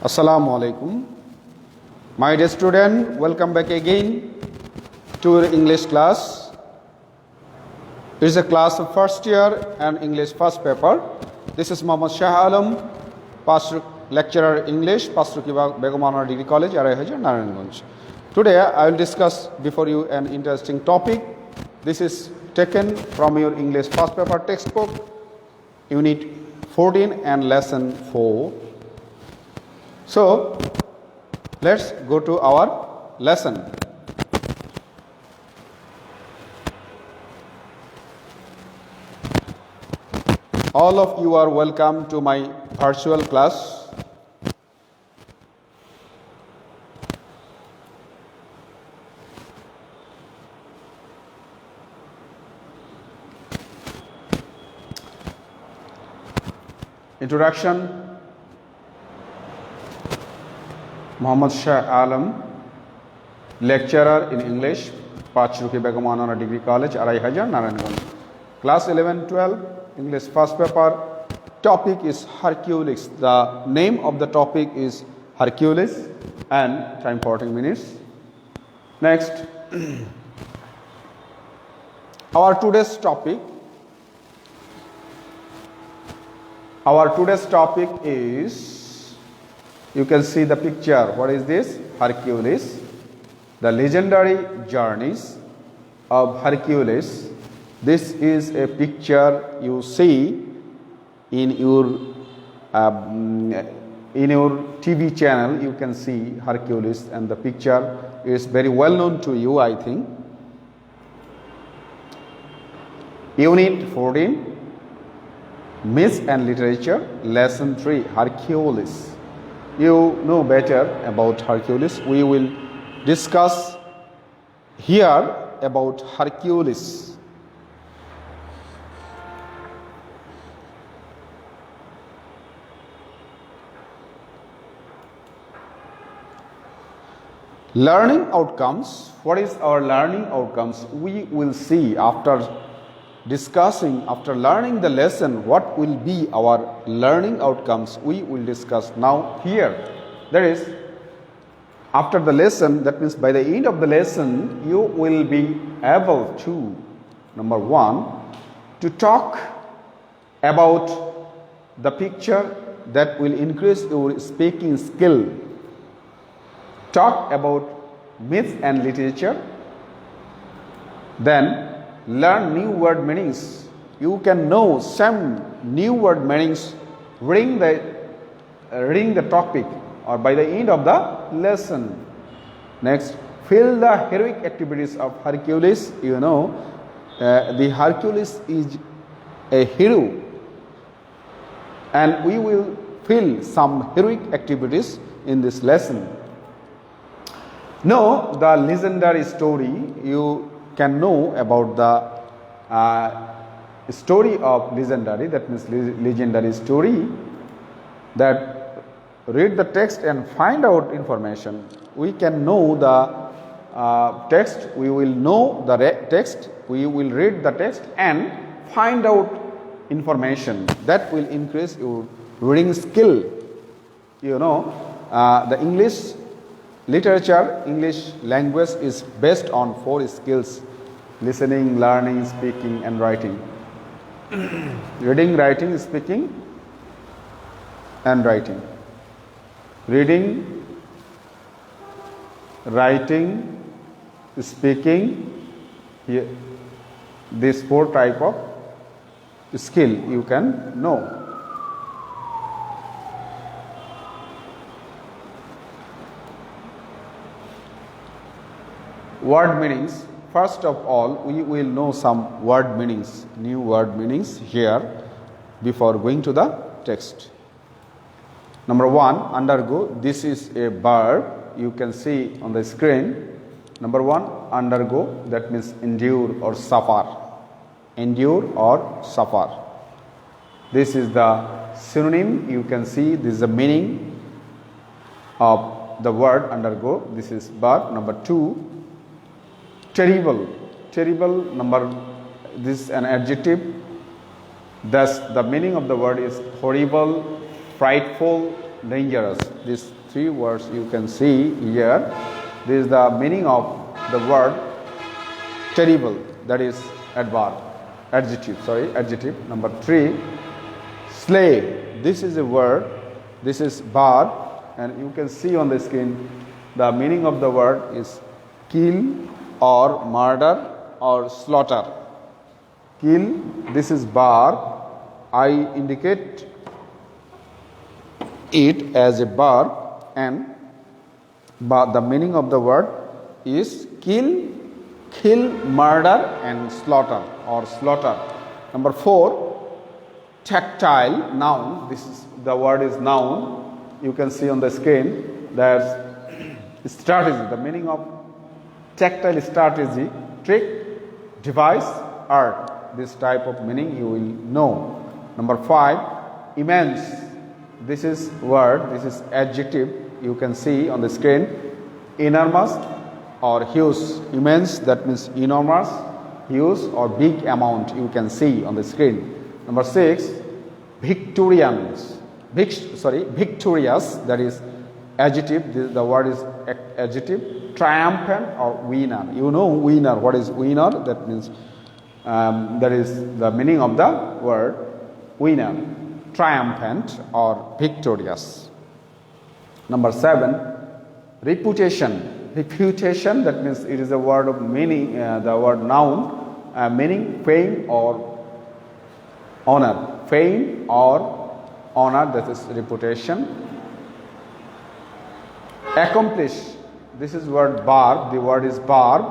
Assalamu alaikum. My dear student, welcome back again to your English class. It is a class of first year and English first paper. This is Muhammad Shah Alam, Pastor lecturer English, Pastor Begum Honor Degree College, Araihajar, Narayanganj. Today I will discuss before you an interesting topic. This is taken from your English first paper textbook, Unit 14 and Lesson 4. So, let's go to our lesson. All of you are welcome to my virtual class. Introduction. Muhammad Shah Alam, lecturer in English, Pacharuki Begum Honor Degree College, Araihajar, Narayanganj. Class 11-12, English first paper. Topic is Hercules. The name of the topic is Hercules and time 40 minutes. Next, our today's topic is, you can see the picture. What is this? Hercules. The legendary journeys of Hercules. This is a picture you see in your TV channel. You can see Hercules, and the picture is very well known to you, I think. Unit 14, Myths and Literature, Lesson 3, Hercules. You know better about Hercules. We will discuss here about Hercules. Learning outcomes. What is our learning outcomes? We will see after learning the lesson, what will be our learning outcomes. We will discuss now here. That is, after the lesson, that means by the end of the lesson, you will be able to, number one, to talk about the picture that will increase your speaking skill. Talk about myths and literature. Then learn new word meanings. You can know some new word meanings reading the topic or by the end of the lesson. Next, feel the heroic activities of Hercules. You know, the Hercules is a hero, and we will feel some heroic activities in this lesson. Know the legendary story. You can know about the story of legendary, that means legendary story. That read the text and find out information. We can know the text, we will know the text, we will read the text and find out information. That will increase your reading skill. You know, the English literature, English language is based on 4 skills: listening, learning, speaking and writing. Reading, writing, speaking and writing. Reading, writing, speaking, here, these 4 type of skill you can know. Word meanings. First of all, we will know some word meanings, new word meanings here before going to the text. Number 1, undergo. This is a verb. You can see on the screen. Number 1, undergo. That means endure or suffer. Endure or suffer. This is the synonym. You can see this is the meaning of the word undergo. This is verb. Number 2, terrible. Terrible, this is an adjective. Thus, the meaning of the word is horrible, frightful, dangerous. These three words you can see here. This is the meaning of the word terrible, that is adjective. Number 3, slay. This is a word, this is bar, and you can see on the screen the meaning of the word is kill or murder or slaughter. Kill, this is bar. I indicate it as a bar, and the meaning of the word is kill, murder and slaughter or slaughter. Number 4, tactile, noun. This is the word is noun. You can see on the screen that strategy. The meaning of tactile strategy, trick, device, art. This type of meaning you will know. Number 5, immense. This is word, this is adjective. You can see on the screen, enormous or huge. Immense, that means enormous, huge or big amount, you can see on the screen. Number 6, victorious, that is adjective. The word is adjective. Triumphant or winner. You know winner. What is winner? That means that is the meaning of the word winner. Triumphant or victorious. Number 7, reputation. Reputation, that means it is a word of meaning, the word noun, meaning fame or honor. Fame or honor, that is reputation. Accomplish. This is word barb. The word is barb.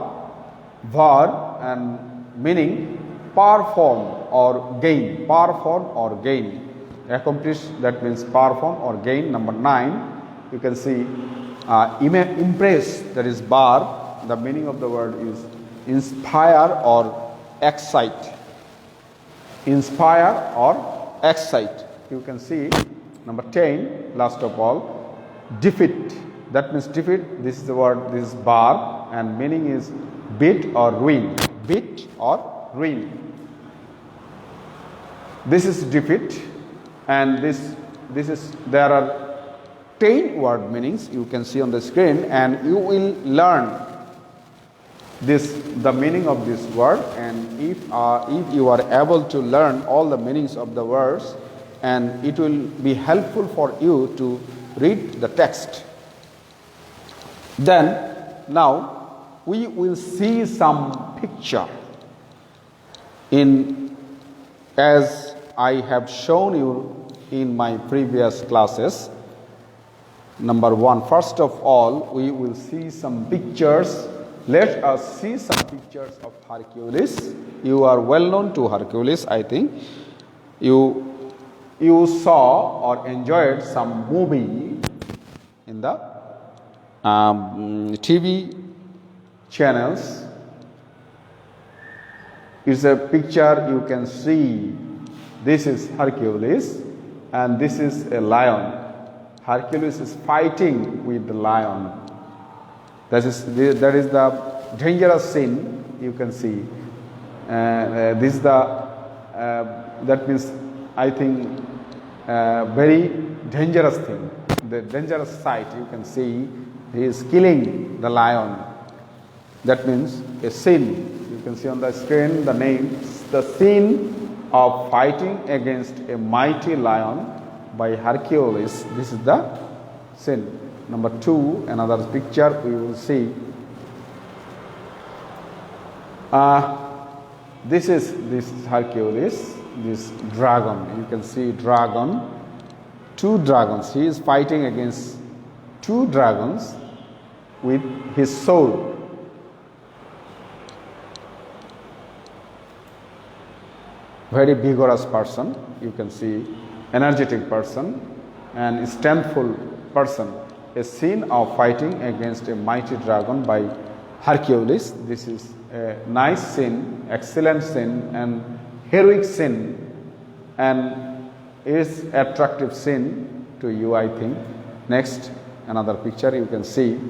Verb and meaning perform or gain. Perform or gain. Accomplish, that means perform or gain. Number 9, you can see impress, that is barb. The meaning of the word is inspire or excite. Inspire or excite. You can see. Number 10, last of all, defeat. That means defeat. This is the word, this is barb, and meaning is beat or ruin. Beat or ruin. This is defeat, and this is, there are 10 word meanings you can see on the screen, and you will learn the meaning of this word. And if you are able to learn all the meanings of the words, and it will be helpful for you to read the text. Then now we will see some picture as I have shown you in my previous classes. Number 1, first of all, we will see some pictures. Let us see some pictures of Hercules. You are well known to Hercules, I think. You saw or enjoyed some movie in the TV channels. It's a picture you can see. This is Hercules, and this is a lion. Hercules is fighting with the lion. That is the dangerous scene you can see. This is that means, I think, very dangerous thing. The dangerous sight you can see. He is killing the lion. That means a scene. You can see on the screen the name, the scene of fighting against a mighty lion by Hercules. This is the scene. Number 2, another picture we will see. This is Hercules, this dragon. You can see dragon, 2 dragons. He is fighting against 2 dragons with his sword. Very vigorous person, you can see, energetic person and strengthful person. A scene of fighting against a mighty dragon by Hercules. This is a nice scene, excellent scene, and heroic scene, and is attractive scene to you, I think. Next, another picture you can see.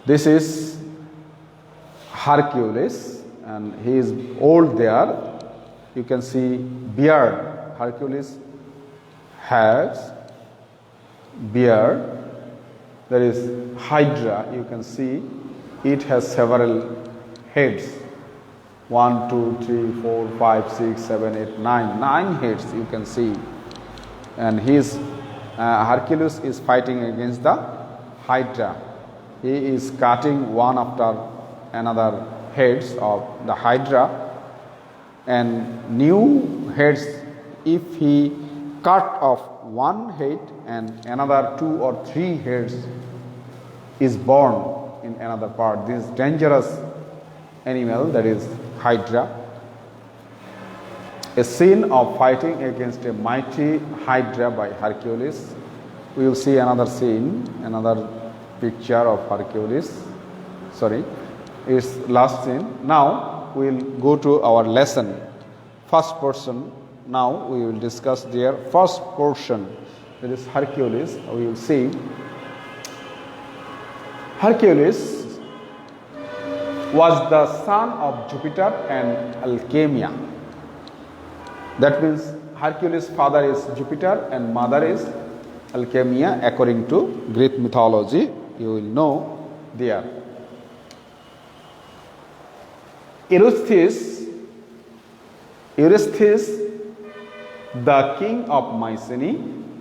This is Hercules, and he is old there. You can see beard. Hercules has beard. There is hydra, you can see it has several heads. 1, 2, 3, 4, 5, 6, 7, 8, 9. 9 heads you can see. And his Hercules is fighting against the hydra. He is cutting one after another heads of the hydra, and new heads, if he cut off one head and another 2 or 3 heads is born in another part. This dangerous animal, that is hydra. A scene of fighting against a mighty hydra by Hercules. We will see another scene, another picture of Hercules. Sorry, it's last scene. Now we will go to our lesson. First person. Now we will discuss their first portion. That is Hercules. We will see Hercules was the son of Jupiter and Alcmena. That means Hercules' father is Jupiter and mother is Alcmena, according to Greek mythology. You will know there. Eurystheus, the king of Mycenae.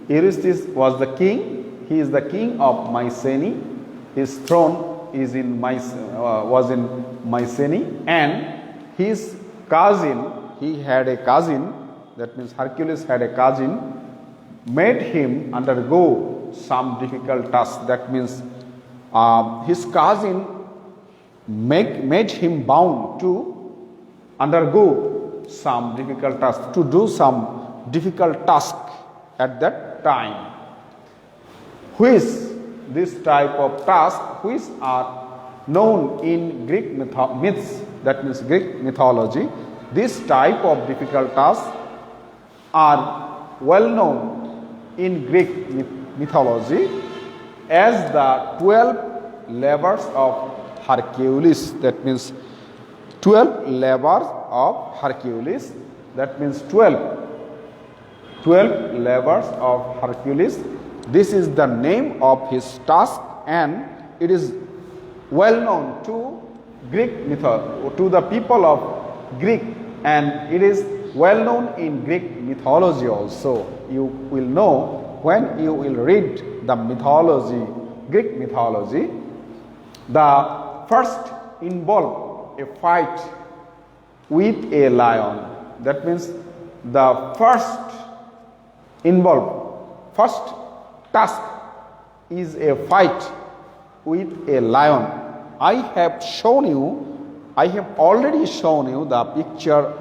Eurystheus was the king. He is the king of Mycenae. His throne is in was in Mycenae, and his cousin, he had a cousin. That means Hercules had a cousin, made him undergo some difficult task. That means his cousin made him bound to undergo some difficult task, to do some difficult task at that time. Which this type of task, which are known in Greek myths, that means Greek mythology, this type of difficult tasks are well known in Greek mythology as the 12 labors of Hercules. That means 12 labors of Hercules. That means 12 labors of Hercules. This is the name of his task, and it is well known to Greek mythology, to the people of Greek, and it is well known in Greek mythology also. You will know when you will read the mythology, Greek mythology. The first involve a fight with a lion. That means the first task is a fight with a lion. I have already shown you the picture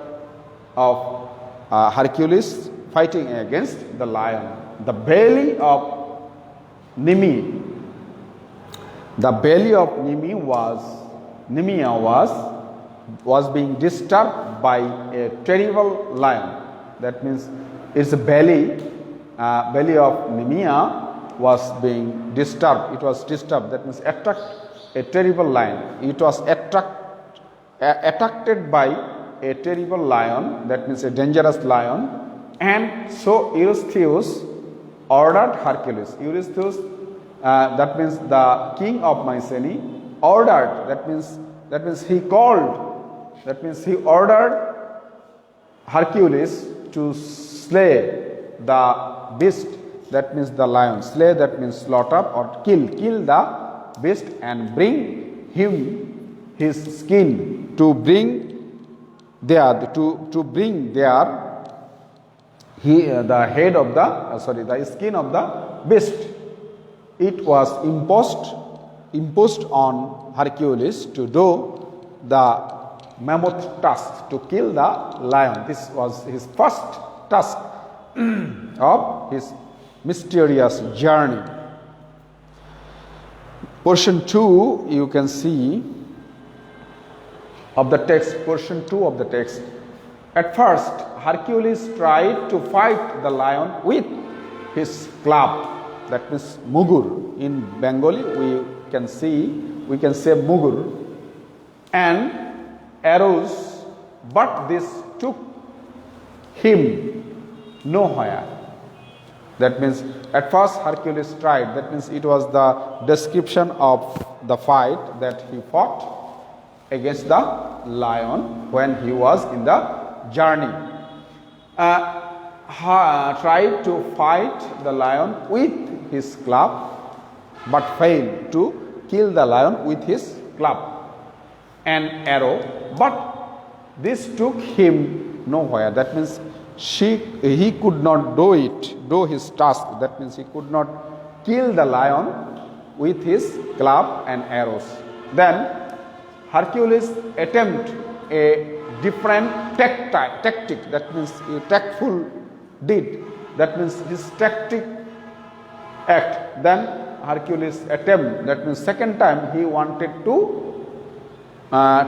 of Hercules fighting against the lion. The belly of Nemea was being disturbed by a terrible lion. That means its belly of Nemea was being disturbed. It was disturbed. That means attacked a terrible lion. It was attacked by a terrible lion. That means a dangerous lion. And so Eurystheus ordered Hercules. Eurystheus, that means the king of Mycenae, ordered. That means he called. That means he ordered Hercules to slay the beast. That means the lion. Slay, that means slaughter or kill the beast and bring him his skin to bring there the head of the skin of the beast. It was imposed on Hercules to do the mammoth task, to kill the lion. This was his first task of his mysterious journey. Portion 2, you can see of the text, portion 2 of the text. At first, Hercules tried to fight the lion with his club, that means mugur. In Bengali, we can say mugur, and arrows, but this took him nowhere. That means at first Hercules tried, that means it was the description of the fight that he fought against the lion when he was in the journey. Tried to fight the lion with his club but failed to kill the lion with his club and arrow, but this took him nowhere. That means he could not do his task. That means he could not kill the lion with his club and arrows. Then Hercules attempt a different tactic, that means a tactful deed, that means his tactic act. Then Hercules attempt, that means second time he wanted to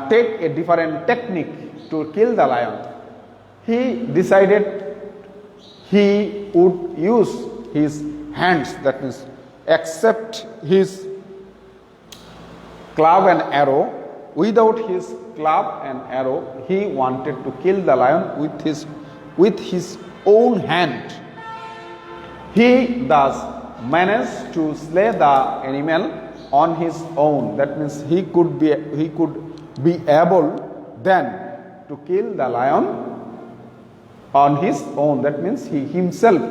take a different technique to kill the lion. He decided he would use his hands, that means except his club and arrow. Without his club and arrow, he wanted to kill the lion with his own hand. He thus managed to slay the animal on his own. That means he could be able then to kill the lion on his own. That means he himself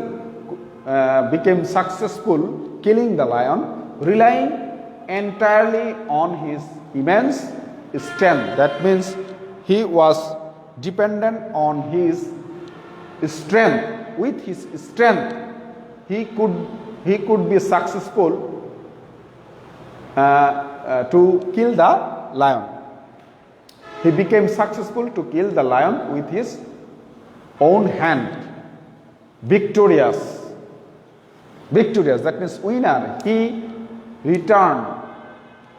became successful killing the lion, relying entirely on his immense strength. That means he was dependent on his strength. With his strength, he could be successful to kill the lion. He became successful to kill the lion with his own hand. Victorious. That means winner. He returned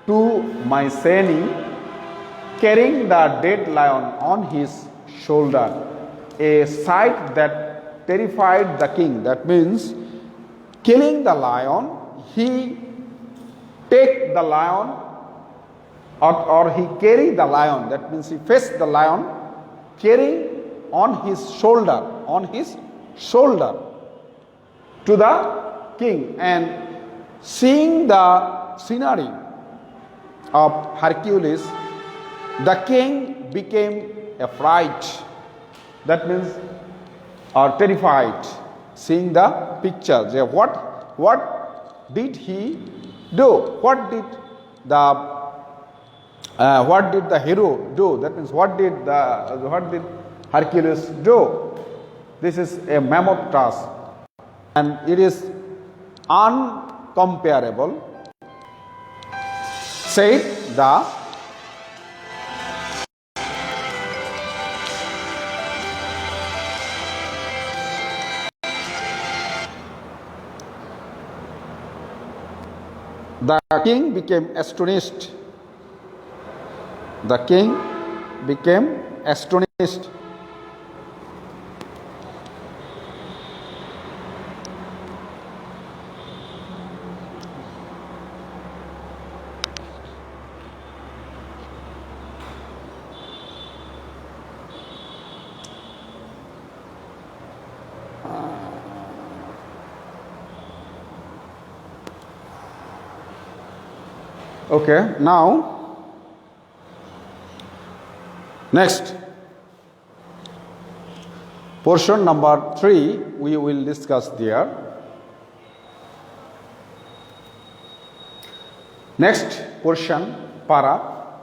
to Mycenae carrying the dead lion on his shoulder, a sight that terrified the king. That means killing the lion, he take the lion or he carry the lion. That means he faced the lion carrying on his shoulder to the king, and seeing the scenery of Hercules, the king became afraid. That means terrified, seeing the picture. What did he do? What did the hero do? That means what did Hercules do? This is a mammoth task, and it is uncomparable, said the king became astonished. The king became astonished. Okay, now next portion number 3 we will discuss there. Next portion, para,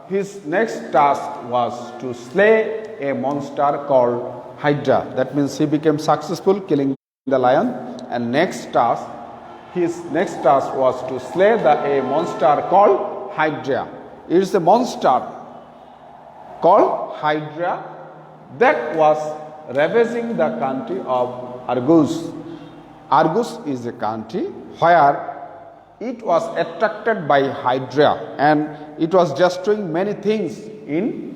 his next task was to slay a monster called Hydra. That means he became successful killing the lion, and his next task was to slay a monster called Hydra. It is a monster called Hydra that was ravaging the country of Argus. Argus is a country where it was attracted by Hydra, and it was destroying many things in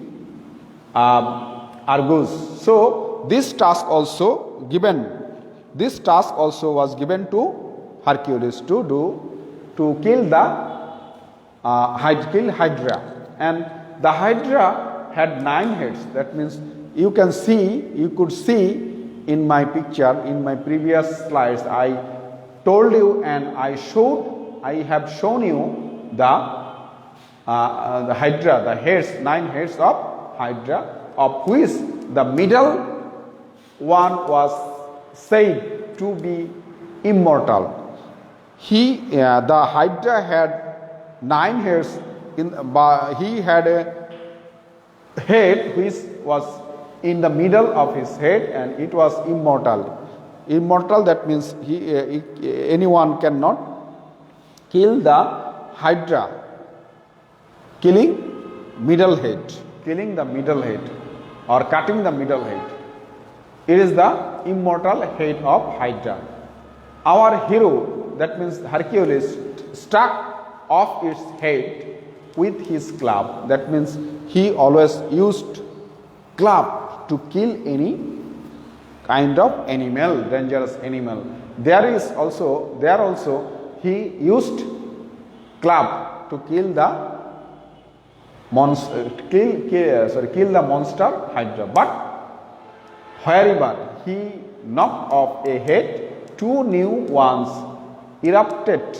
Argus. So this task also was given to Hercules to kill Hydra, and the Hydra had 9 heads. That means you could see in my picture, in my previous slides, I told you and I have shown you the Hydra, the heads, 9 heads of Hydra, of which the middle one was said to be immortal. The Hydra had 9 heads. He had a head which was in the middle of his head, and it was immortal. Immortal, that means anyone cannot kill the Hydra. Killing the middle head or cutting the middle head. It is the immortal head of Hydra. Our hero, that means Hercules, struck off its head with his club. That means he always used club to kill any kind of animal, dangerous animal. There also he used club to kill the kill the monster Hydra. But wherever he knocked off a head, 2 new ones erupted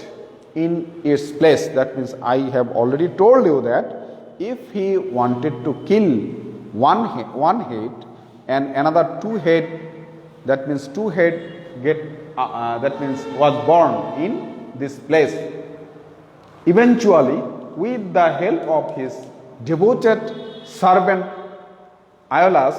in its place. That means I have already told you that if he wanted to kill one head and another 2 head, that means 2 head was born in this place. Eventually, with the help of his devoted servant Iolaus,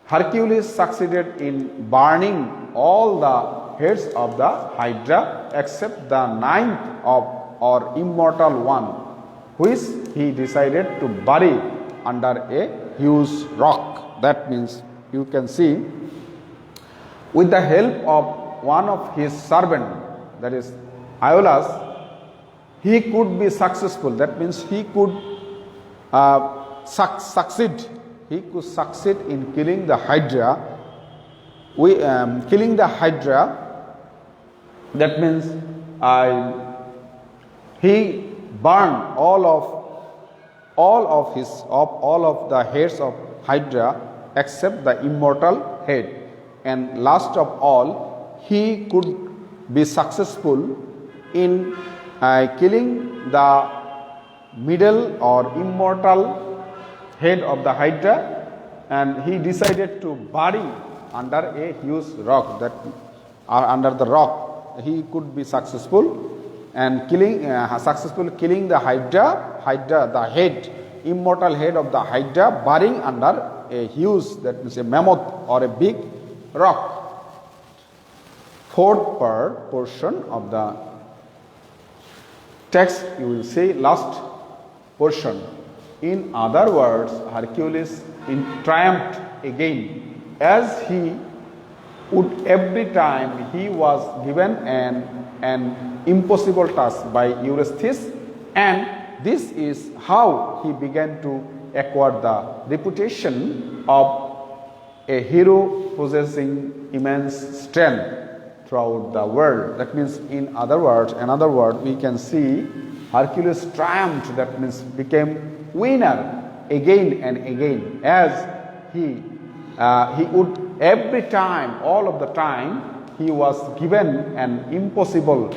Hercules succeeded in burning all the heads of the Hydra except the 9th or immortal one, which he decided to bury under a huge rock. That means you can see, with the help of one of his servants, that is Iolaus, he could be successful. That means he could succeed. He could succeed in killing the Hydra. Killing the Hydra. That means he burned all of the heads of Hydra except the immortal head. And last of all, he could be successful in killing the middle or immortal head of the Hydra, and he decided to bury under a huge rock. That under the rock he could be successful and killing the Hydra, the head, immortal head of the Hydra, burying under a huge, that means a mammoth or a big rock. 4th portion of the text, you will see last portion. In other words, Hercules triumphed again, as he would every time he was given an impossible task by Eurystheus, and this is how he began to acquire the reputation of a hero possessing immense strength throughout the world. That means, in other words, another word we can see, Hercules triumphed, that means became winner again and again, as he would every time, all of the time, he was given an impossible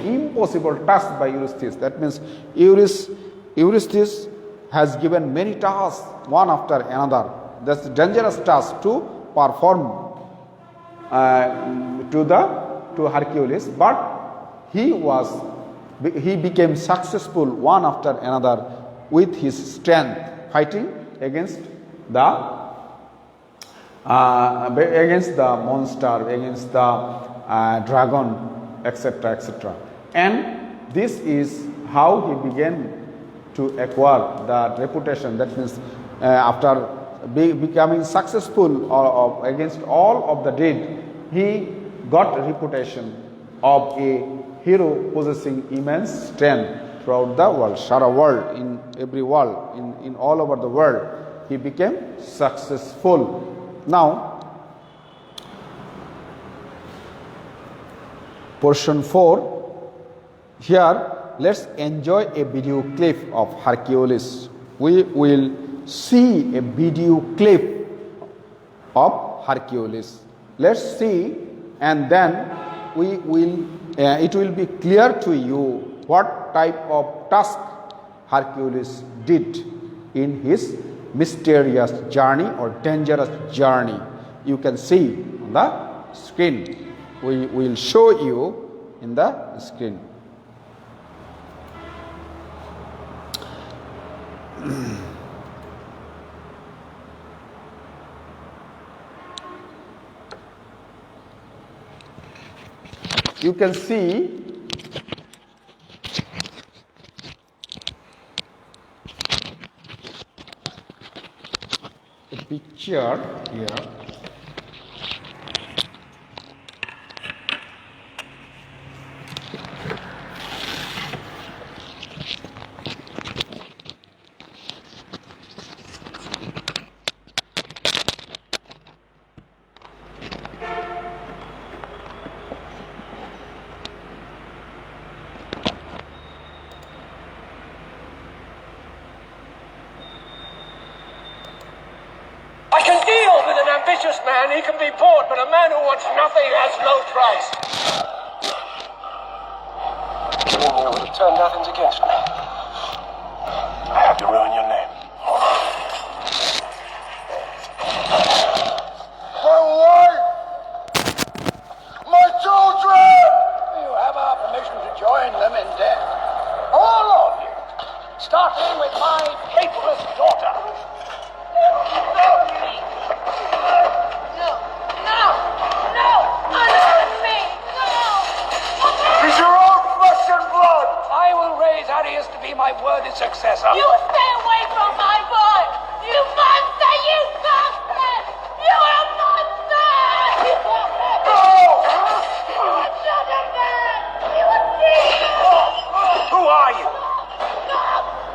task by Eurystheus. That means Eurystheus has given many tasks, one after another. That's dangerous task to perform to Hercules, but he became successful one after another with his strength, fighting against the monster, against the dragon, etc., etc. And this is how he began to acquire the reputation. That means after becoming successful against all of the dead, he got a reputation of a hero possessing immense strength throughout the world, Shara world, in every world, in all over the world. He became successful. Now, portion 4, here let's enjoy a video clip of Hercules. We will see a video clip of Hercules. Let's see, and then it will be clear to you what type of task Hercules did in his mysterious journey or dangerous journey. You can see on the screen. We will show you in the screen. You can see a picture here. I can deal with an ambitious man, he can be bought, but a man who wants nothing has no price. The woman would have turned nothing's against me. I have to ruin your name. My wife! My children! You have our permission to join them in death. All of you. Starting with my faithless daughter. Arius to be my worthy successor. You stay away from my boy! You monster! You bastard! You are a monster! No! You're not a man! You are thief! Who are you?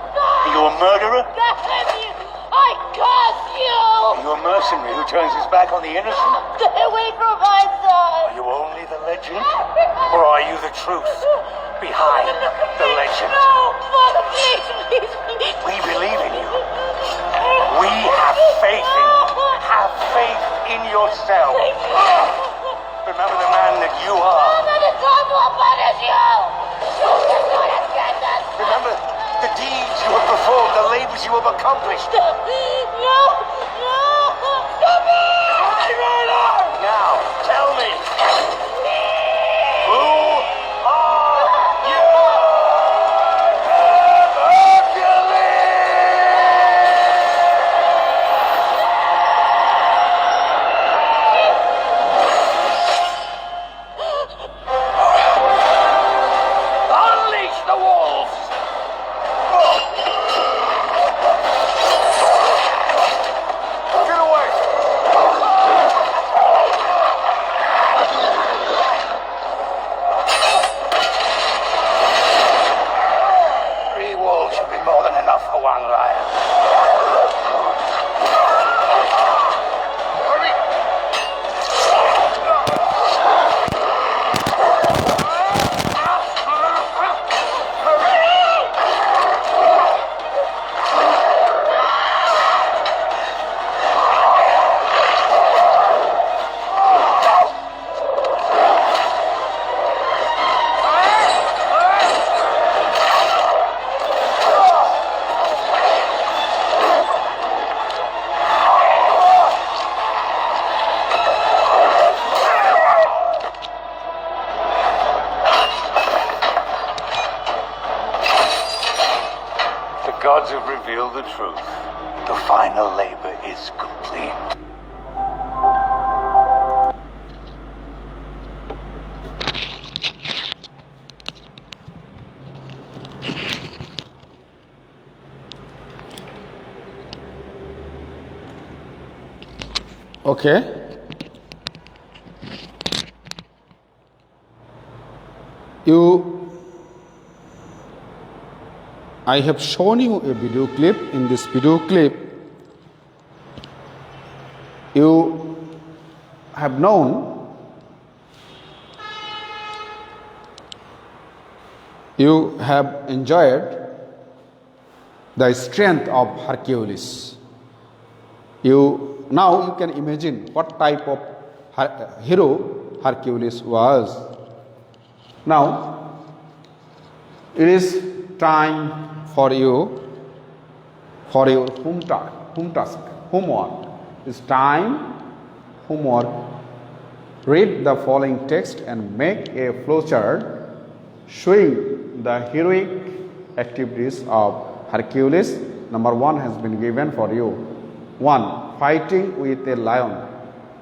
Are you a murderer? Damn you! I curse you! Are you a mercenary who turns his back on the innocent? Stay away from my son! Are you only the legend? Or are you the truth behind the legend? No! Father, please, please, please! We believe in you. We have faith in you. Have faith in yourself. Remember the man that you are. The time will punish you! You cannot escape us! Remember the deeds you have performed, the labors you have accomplished. No! No! Stop it! Now, tell me. Who are you? Unleash the wolves! Get away! Three wolves should be more than enough for one lion. Hurry! The gods have revealed the truth. The final labor is complete. Okay. I have shown you a video clip. In this video clip, you have known, you have enjoyed the strength of Hercules. Now you can imagine what type of hero Hercules was. Now, it is time for you for your homework. It's time homework. Read the following text and make a flowchart showing the heroic activities of Hercules. Number 1 has been given for you. 1. Fighting with a lion.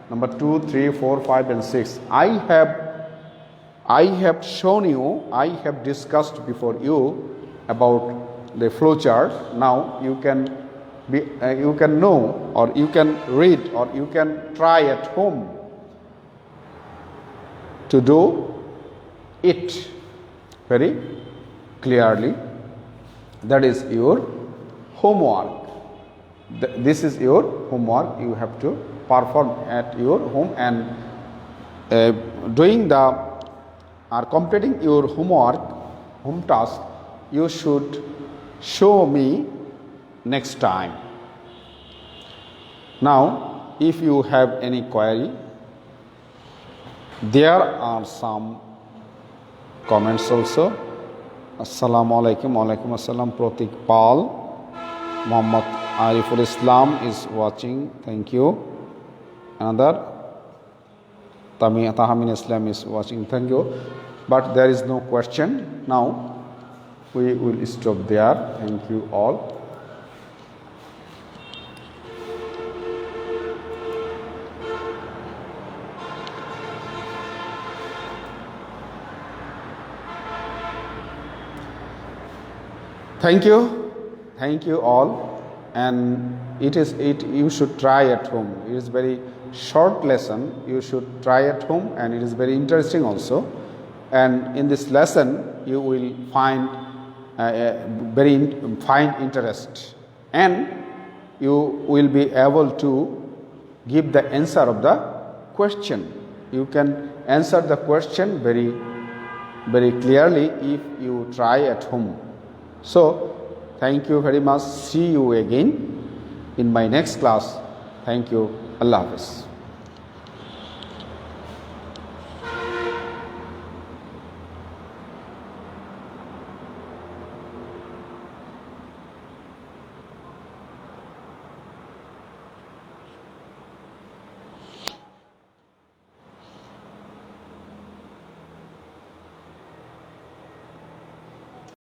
Number 2, 3, 4, 5 and 6. I have shown you, I have discussed before you about the flowchart. Now you can know, or you can read, or you can try at home to do it very clearly. That is your homework. This is your homework. You have to perform at your home, and completing your home task, you should show me next time. Now, if you have any query, there are some comments also. Assalamu alaikum, alaikum assalam. Pratik Pal, Muhammad Ariful Islam is watching. Thank you. Another Tahamin Islam is watching. Thank you. But there is no question. Now we will stop there. Thank you all. Thank you all, and you should try at home. It is very short lesson. You should try at home, and it is very interesting also. And in this lesson, you will find find interest, and you will be able to give the answer of the question. You can answer the question very, very clearly if you try at home. So, thank you very much. See you again in my next class. Thank you. Allah Hafiz.